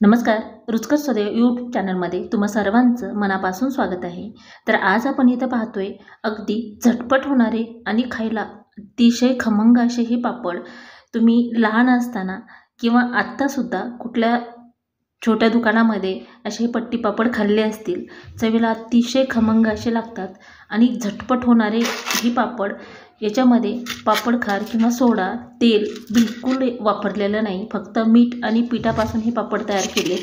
नमस्कार. रुचकर सदैव यूट्यूब चॅनलमध्ये तुम्हा सर्वांचं मनापासून स्वागत आहे. तर आज आपण इथं पाहतोय अगदी झटपट होणारे आणि खायला अतिशय खमंग असे हे पापड. तुम्ही लहान असताना किंवा आत्तासुद्धा कुठल्या छोट्या दुकानामध्ये असे पट्टी पापड खाल्ले असतील. चवीला अतिशय खमंग असे लागतात आणि झटपट होणारे ही पापड. याच्यामध्ये पापड खार किंवा सोडा, तेल बिलकुल वापरलेलं नाही. फक्त मीठ आणि पिठापासून हे पापड तयार केले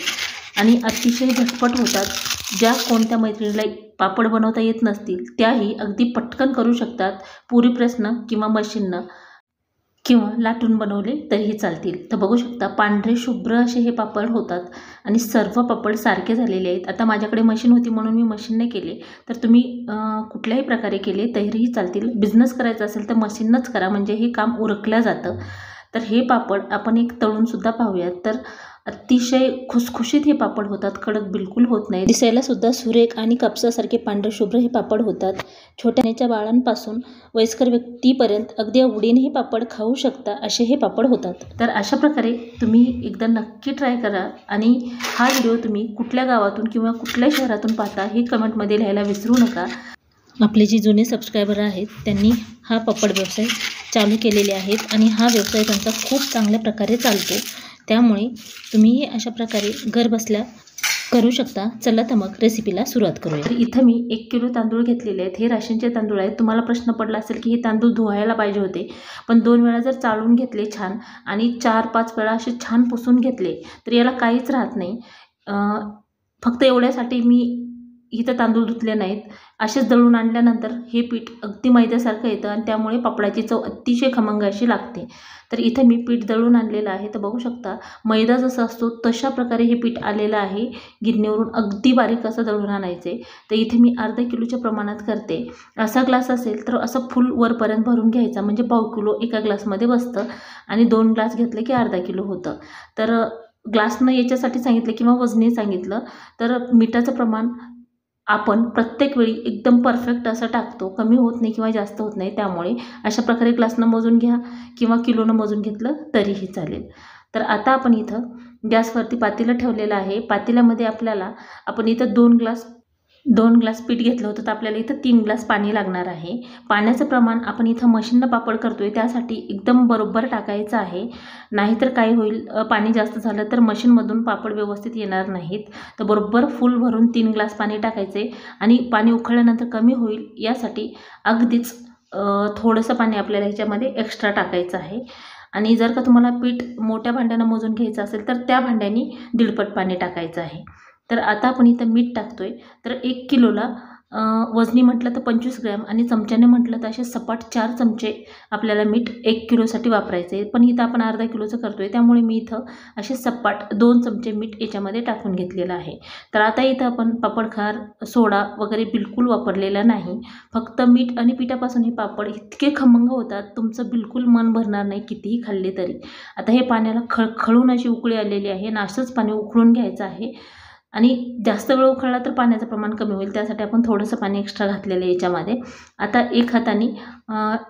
आणि अतिशय झटपट होतात. ज्या कोणत्या मैत्रिणीला पापड बनवता येत नसतील त्याही अगदी पटकन करू शकतात. पुरी प्रेसनं किंवा मशीननं किंवा लाटून बनवले तरीही चालतील. तर बघू शकता पांढरे शुभ्र असे हे पापड होतात आणि सर्व पापड सारखे झालेले आहेत. आता माझ्याकडे मशीन होती म्हणून मी मशीनने केले. तर तुम्ही कुठल्याही प्रकारे केले तरीही चालतील. बिझनेस करायचा असेल तर मशीननंच करा, म्हणजे हे काम उरकलं जातं. तर हे पापड आपण एक तळूनसुद्धा पाहूयात. तर अतिशय खुसखुशीत हे पापड होतात, कडक बिलकुल होत नाही. दिसायला सुद्धा सुरेख आणि कापसासारखे पांढरे शुभ्र हे पापड होतात. छोट्याच्या बाळांपासून वयस्कर व्यक्तीपर्यंत अगदी आवडीने हे पापड खाऊ शकता असे हे पापड होतात. तर अशा प्रकारे तुम्ही एकदा नक्की ट्राय करा. आणि हा व्हिडिओ तुम्ही कुठल्या गावातून किंवा कुठल्या शहरातून पाहता हे कमेंटमध्ये लिहायला विसरू नका. आपले जे जुने सबस्क्रायबर आहेत त्यांनी हा पापड व्यवसाय चालू केलेले आहेत आणि हा व्यवसाय त्यांचा खूप चांगल्या प्रकारे चालतो. त्यामुळे तुम्ही अशा प्रकारे घर बसल्या करू शकता. चला तर मग रेसिपीला सुरुवात करूया. तर इथं मी 1 किलो तांदूळ घेतलेले आहेत. हे राशनचे तांदूळ आहेत. तुम्हाला प्रश्न पडला असेल की हे तांदूळ धुवायला पाहिजे होते, पण 2 वेळा जर चाळून घेतले छान आणि 4-5 वेळा असे छान पुसून घेतले तर याला काहीच राहत नाही. फक्त एवढ्यासाठी मी इथं तांदूळ धुतले नाहीत. असेच दळून आणल्यानंतर हे पीठ अगदी मैद्यासारखं येतं आणि त्यामुळे पापडाची चव अतिशय खमंग अशी लागते. तर इथं मी पीठ दळून आणलेलं आहे. तर बघू शकता मैदा जसा असतो तशा प्रकारे हे पीठ आलेलं आहे. गिरणीवरून अगदी बारीक असं दळून आणायचे. तर इथे मी अर्धा किलोच्या प्रमाणात करते. असा ग्लास असेल तर असं फुल वरपर्यंत भरून घ्यायचा, म्हणजे पाव किलो एका ग्लासमध्ये बसतं. आणि 2 ग्लास घेतले की अर्धा किलो होतं. तर ग्लासनं याच्यासाठी सांगितलं किंवा वजनी सांगितलं. तर मिठाचं प्रमाण आपण प्रत्येक वेळी एकदम परफेक्ट असं टाकतो, कमी होत नाही किंवा जास्त होत नाही. त्यामुळे अशा प्रकारे ग्लासनं मोजून घ्या किंवा किलोनं मोजून घेतलं तरीही चालेल. तर आता आपण इथं गॅसवरती पातेलं ठेवलेलं आहे. पातेल्यामध्ये आपण इथं 2 ग्लास पीठ घेतलं होतं, तर आपल्याला इथं 3 ग्लास पाणी लागणार आहे. पाण्याचं प्रमाण आपण इथं मशीननं पापड करतोय त्यासाठी एकदम बरोबर टाकायचं आहे. नाहीतर काय होईल, पाणी जास्त झालं तर मशीनमधून पापड व्यवस्थित येणार नाहीत. तर बरोबर फुल भरून 3 ग्लास पाणी टाकायचे आणि पाणी उकळल्यानंतर कमी होईल यासाठी अगदीच थोडंसं पाणी आपल्याला ह्याच्यामध्ये एक्स्ट्रा टाकायचं आहे. आणि जर का तुम्हाला पीठ मोठ्या भांड्यानं मोजून घ्यायचं असेल तर त्या भांड्याने 1.5 पाणी टाकायचं आहे. तर आता आपण इथं मीठ टाकतोय. तर 1 किलोला वजनी म्हटलं तर 25 ग्रॅम आणि चमच्याने म्हटलं तर असे सपाट 4 चमचे आपल्याला मीठ 1 किलोसाठी वापरायचं आहे. पण इथं आपण अर्धा किलोचं करतोय त्यामुळे मी इथं असे सपाट 2 चमचे मीठ याच्यामध्ये टाकून घेतलेलं आहे. तर आता इथं आपण पापडखार, सोडा वगैरे बिलकुल वापरलेला नाही. फक्त मीठ आणि पिठापासून हे पापड इतके खमंग होतात, तुमचं बिलकुल मन भरणार नाही कितीही खाल्ले तरी. आता हे पाण्याला खळखळून अशी उकळी आलेली आहे आणि असंच पाणी उकळून घ्यायचं आहे. आणि जास्त वेळ उकळला तर पाण्याचं प्रमाण कमी होईल, त्यासाठी आपण थोडंसं पाणी एक्स्ट्रा घातलेलं आहे याच्यामध्ये. आता एक हाताने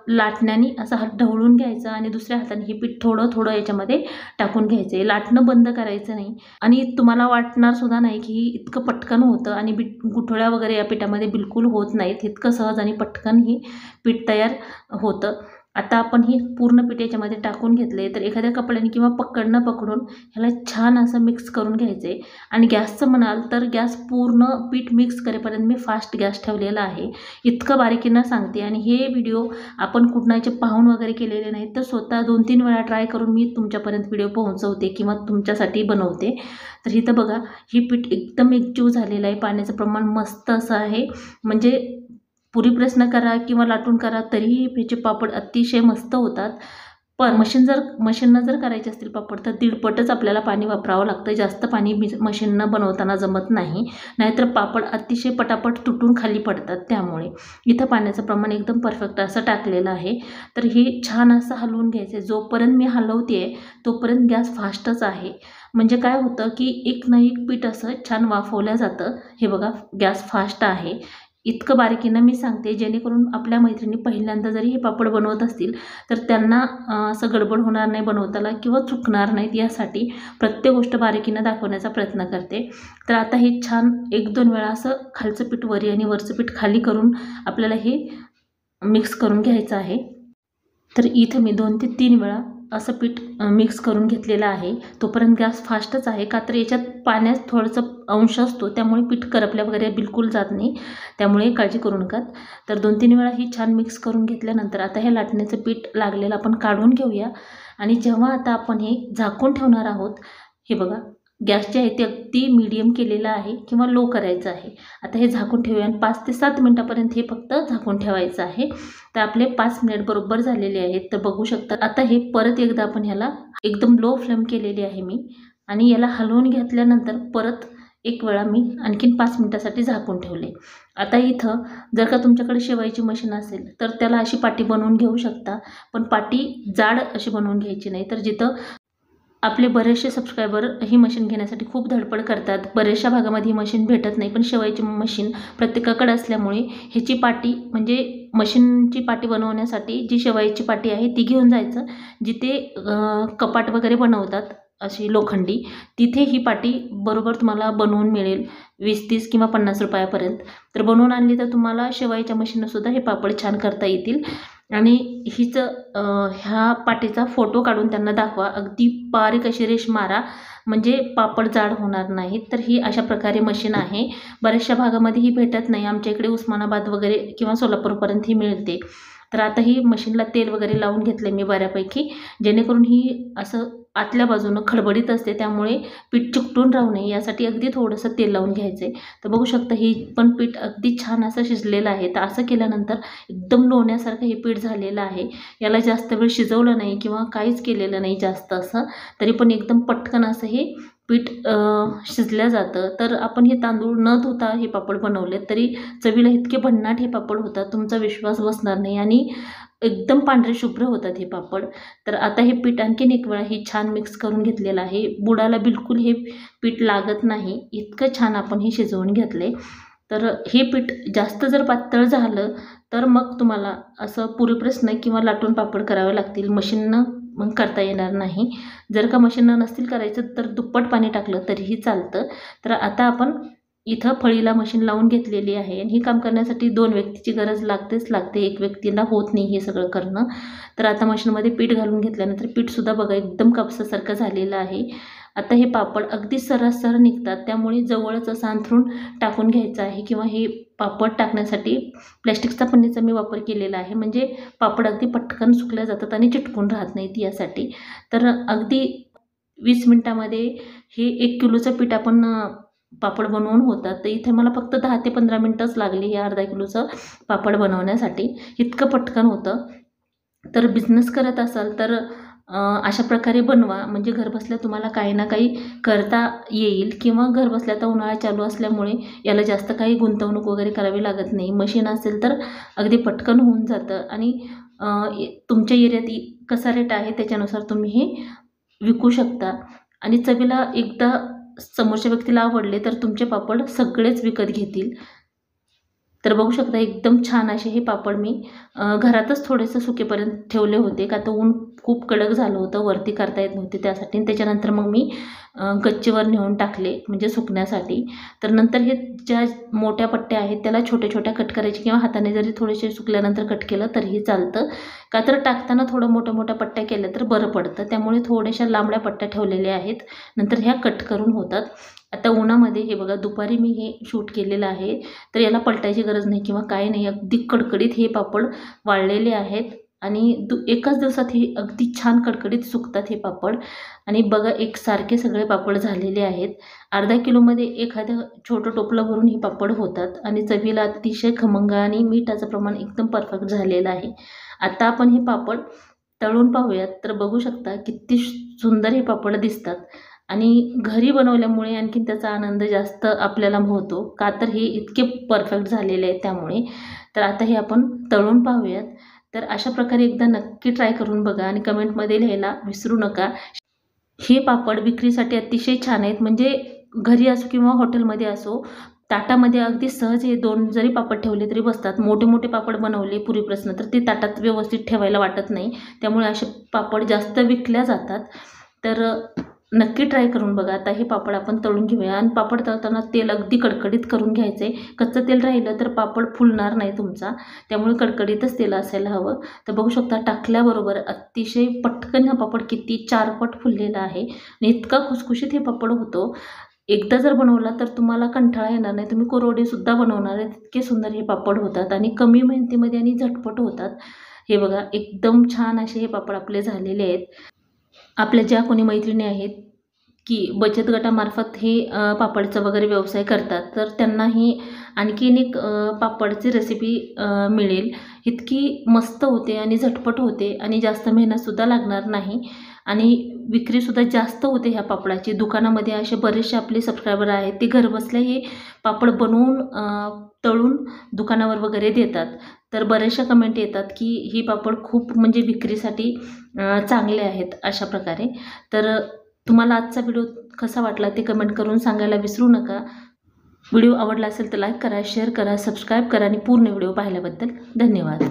लाटण्याने असं हात ढवळून घ्यायचं आणि दुसऱ्या हाताने हे पीठ थोडं थोडं याच्यामध्ये टाकून घ्यायचं आहे. लाटणं बंद करायचं नाही. आणि तुम्हाला वाटणार सुद्धा नाही की इतकं पटकन होतं आणि गुठळ्या वगैरे या पिठामध्ये बिलकुल होत नाहीत. इतकं सहज आणि पटकन ही पीठ तयार होतं. आता आपण ही पूर्ण पीठ याच्यामध्ये टाकून घेतले. तर एखाद्या कपड्याने किंवा पकडून ह्याला छान असं मिक्स करून घ्यायचे. आणि गॅसचं म्हणाल तर गॅस पूर्ण पीठ मिक्स करेपर्यंत मी फास्ट गॅस ठेवलेला आहे. इतकं बारीकीनं सांगते. आणि हे व्हिडिओ आपण कुठनाचे पाहून वगैरे केलेले नाहीत, तर स्वतः 2-3 वेळा ट्राय करून मी तुमच्यापर्यंत व्हिडिओ पोहोचवते किंवा तुमच्यासाठी बनवते. तर इथं बघा ही पीठ एकदम एकजीव झालेलं आहे. पाण्याचं प्रमाण मस्त असं आहे, म्हणजे पुरी प्रेसनं करा किंवा लाटून करा तरीही ह्याचे पापड अतिशय मस्त होतात. पण मशीननं जर करायचे असतील पापड तर 1.5 पटच आपल्याला पाणी वापरावं लागतं. जास्त पाणी मशीननं बनवताना जमत नाही, नाहीतर पापड अतिशय पटापट तुटून खाली पडतात. त्यामुळे इथं पाण्याचं प्रमाण एकदम परफेक्ट असं टाकलेलं आहे. तर हे छान असं हलवून घ्यायचं. जोपर्यंत मी हलवते तोपर्यंत गॅस फास्टच आहे. म्हणजे काय होतं की एक ना एक पीठ असं छान वाफवलं जातं. हे बघा गॅस फास्ट आहे. इतकं बारीकीनं मी सांगते जेणेकरून आपल्या मैत्रिणी पहिल्यांदा जरी हे पापड बनवत असतील तर त्यांना असं गडबड होणार नाही बनवताना किंवा चुकणार नाहीत, यासाठी प्रत्येक गोष्ट बारीकीनं दाखवण्याचा प्रयत्न करते। तर आता हे छान 1-2 वेळा असं खालचं पीठ वरी आणि वरचं पीठ खाली करून आपल्याला हे मिक्स करून घ्यायचं आहे। तर इथं मी 2 ते 3 वेळा असं पीठ मिक्स करून घेतलेलं आहे। तोपर्यंत गॅस फास्टच आहे, का तर याच्यात पाण्यात थोडंसं अंश असतो, त्यामुळे पीठ करपल्या वगैरे बिलकुल जात नाही, त्यामुळे काळजी करू नका। तर 2-3 वेळा ही छान मिक्स करून घेतल्यानंतर आता हे लाटण्याचं पीठ लागलेलं आपण काढून घेऊया। आणि जेव्हा आता आपण हे झाकून ठेवणार आहोत, हे बघा गॅस जे आहे ते अगदी मीडियम केलेला आहे किंवा लो करायचं आहे। आता हे झाकून ठेवूया आणि 5 ते 7 मिनिटापर्यंत हे फक्त झाकून ठेवायचं आहे। तर आपले 5 मिनिट बरोबर झालेले आहेत। तर बघू शकता आता हे परत एकदा आपण ह्याला एकदम लो फ्लेम केलेली आहे मी, आणि याला हलवून घेतल्यानंतर परत एक वेळा मी आणखीन 5 मिनिटासाठी झाकून ठेवले। आता इथं जर का तुमच्याकडे शेवायची मशीन असेल तर त्याला अशी पाटी बनवून घेऊ शकता, पण पाटी जाड अशी बनवून घ्यायची नाही। तर जिथं आपले बरेचसे सबस्क्रायबर ही मशीन घेण्यासाठी खूप धडपड करतात, बऱ्याचशा भागामध्ये ही मशीन भेटत नाही, पण शेवायची मशीन प्रत्येकाकडे असल्यामुळे ह्याची पाटी म्हणजे मशीनची पाटी बनवण्यासाठी जी शेवायची पाटी आहे ती घेऊन जायचं। जिथे कपाट वगैरे बनवतात अशी लोखंडी, तिथे ही पाटी बरोबर तुम्हाला बनवून मिळेल 20-30 किंवा 50 रुपयापर्यंत। तर बनवून आणली तर तुम्हाला शेवायच्या मशीनसुद्धा हे पापड छान करता येतील। आणि ह्या पाटीचा फोटो काढून त्यांना दाखवा, अगदी बारीक अशी रेष मारा म्हणजे पापड जाड होणार नाहीत। तर ही अशा प्रकारे मशीन आहे, बऱ्याचशा भागामध्ये ही भेटत नाही, आमच्या इकडे उस्मानाबाद वगैरे किंवा सोलापूरपर्यंत ही मिळते। तर आता ही मशीनला तेल वगैरे लावून घेतले मी बऱ्यापैकी, जेणेकरून ही असं आतल्या बाजूनं खडबडीत असते, त्यामुळे पीठ चिकटून राहू नये यासाठी अगदी थोडंसं तेल लावून घ्यायचं आहे। तर बघू शकता ही पण पीठ अगदी छान असं शिजलेलं आहे। तर असं केल्यानंतर एकदम लोण्यासारखं हे पीठ झालेलं आहे। याला जास्त वेळ शिजवलं नाही किंवा काहीच केलेलं नाही जास्त असं, तरी पण एकदम पटकन असं हे पीठ शिजलं जातं। तर आपण हे तांदूळ न धुता हे पापड बनवले तरी चवीला इतके भन्नाट हे पापड होतात, तुमचा विश्वास बसणार नाही, आणि एकदम पांढरे शुभ्र होतात हे पापड। तर आता हे पीठ आणखीन एक वेळा हे छान मिक्स करून घेतलेलं आहे, बुडाला बिलकुल हे पीठ लागत नाही, इतकं छान आपण हे शिजवून घेतले। तर हे पीठ जास्त जर पातळ झालं तर मग तुम्हाला असं पुरेप्रस नाही किंवा लाटून पापड करावे लागतील, मशीननं मग करता येणार नाही। जर का मशीननं नसतील करायचं तर दुप्पट पाणी टाकलं तरीही चालतं। तर आता आपण इथं फळीला मशीन लावून घेतलेली आहे, आणि हे काम करण्यासाठी 2 व्यक्तीची गरज लागते, एक व्यक्तीला होत नाही हे सगळं करणं। तर आता मशीनमध्ये पीठ घालून घेतल्यानंतर पीठसुद्धा बघा एकदम कापसासारखं झालेलं आहे। आता हे पापड अगदी सरळ निघतात, त्यामुळे जवळच असं अंथरून टाकून घ्यायचं आहे, किंवा हे पापड टाकण्यासाठी प्लॅस्टिकचा पन्नीचा मी वापर केलेला आहे, म्हणजे पापड अगदी पटकन सुकल्या जातात आणि चिटकून राहत नाहीत यासाठी। तर अगदी 20 मिनिटामध्ये हे 1 किलोचं पीठ आपण पापड बनवून होतात। तर इथे मला फक्त 10 ते 15 मिनिटंच लागली हे अर्धा किलोचं पापड बनवण्यासाठी, इतकं पटकन होतं। तर बिझनेस करत असाल तर अशा प्रकारे बनवा, म्हणजे घरबसल्या तुम्हाला काही ना काही करता येईल, किंवा घरबसल्या आता उन्हाळा चालू असल्यामुळे याला जास्त काही गुंतवणूक वगैरे करावी लागत नाही। मशीन असेल तर अगदी पटकन होऊन जातं, आणि तुमच्या एरियात कसा रेट आहे त्याच्यानुसार तुम्ही हे विकू शकता। आणि चवीला एकदा समोरच्या व्यक्तीला आवडले तर तुमचे पापड सगळेच विकत घेतील। तर बघू शकता एकदम छान असे हे पापड मी घरातच थोडेसे सुकेपर्यंत ठेवले होते, का तर ऊन खूप कडक झालं होतं, वरती करता येत नव्हते त्यासाठी। त्याच्यानंतर मग मी गच्चीवर नेऊन टाकले म्हणजे सुकण्यासाठी। तर नंतर हे ज्या मोठ्या पट्ट्या आहेत त्याला छोट्या छोट्या कट करायचे, किंवा हाताने जरी थोडेसे सुकल्यानंतर कट केलं तरीही चालतं, का तर टाकताना थोडं मोठ्या पट्ट्या केल्या तर बरं पडतं, त्यामुळे थोड्याशा लांबड्या पट्ट्या ठेवलेल्या आहेत, नंतर ह्या कट करून होतात। आता उन्हामध्ये हे बघा दुपारी मी हे शूट केलेलं आहे, तर याला पलटायची गरज नाही किंवा काही नाही, अगदी कडकडीत हे पापड वाळलेले आहेत, आणि एकाच दिवसात हे अगदी छान कडकडीत सुकतात हे पापड। आणि बघा एकसारखे सगळे पापड झालेले आहेत। अर्धा किलोमध्ये एखादं छोटं टोपलं भरून हे पापड होतात, आणि चवीला अतिशय खमंग आणि मीठाचं प्रमाण एकदम परफेक्ट झालेलं आहे। आता आपण हे पापड तळून पाहूयात। तर बघू शकता किती सुंदर हे पापड दिसतात, आणि घरी बनवल्यामुळे आणखीन त्याचा आनंद जास्त आपल्याला होतो, का तर हे इतके परफेक्ट झालेले आहेत त्यामुळे। तर आता हे आपण तळून पाहूयात। तर अशा प्रकारे एकदा नक्की ट्राय करून बघा, आणि कमेंटमध्ये लिहायला विसरू नका। हे पापड विक्रीसाठी अतिशय छान आहेत, म्हणजे घरी असो किंवा हॉटेलमध्ये असो, ताटामध्ये अगदी सहज हे 2 जरी पापड ठेवले तरी बसतात. मोठे मोठे पापड बनवले पुरीप्रश्न तर ते ताटात व्यवस्थित ठेवायला वाटत नाही. त्यामुळे असे पापड जास्त विकल्या जातात. तर नक्की ट्राय करून बघा. आता हे पापड आपण तळून घेऊया आणि पापड तळताना तेल अगदी कडकडीत करून घ्यायचं आहे. कच्चं तेल राहिलं तर पापड फुलणार नाही तुमचा, त्यामुळे कडकडीतच तेल असायला हवं. तर बघू शकता टाकल्याबरोबर अतिशय पटकन हा पापड किती 4 पट फुललेला आहे आणि इतका खुसखुशीत हे पापड होतो. एकदा जर बनवला तर तुम्हाला कंटाळा येणार नाही. तुम्ही कोरवडेसुद्धा बनवणार आहेत. इतके सुंदर हे पापड होतात आणि कमी मेहनतीमध्ये आणि झटपट होतात. हे बघा एकदम छान असे हे पापड आपले झालेले आहेत. आपल्या ज्या कोणी मैत्रिणी आहेत की बचत गटामार्फत हे पापडचा वगैरे व्यवसाय करतात तर त्यांनाही आणखीन एक पापडची रेसिपी मिळेल. इतकी मस्त होते आणि झटपट होते आणि जास्त मेहनतसुद्धा लागणार नाही आणि विक्रीसुद्धा जास्त होते ह्या पापडाची. दुकानामध्ये असे बरेचसे आपले सबस्क्रायबर आहेत ते घरबसल्या हे पापड बनवून तळून दुकानावर वगैरे देतात. तर बऱ्याचशा कमेंट येतात की ही पापड खूप म्हणजे विक्रीसाठी चांगले आहेत अशा प्रकारे. तर तुम्हाला आजचा व्हिडिओ कसा वाटला ते कमेंट करून सांगायला विसरू नका. व्हिडिओ आवडला असेल तर लाईक करा, शेअर करा, सबस्क्राईब करा आणि पूर्ण व्हिडिओ पाहिल्याबद्दल धन्यवाद.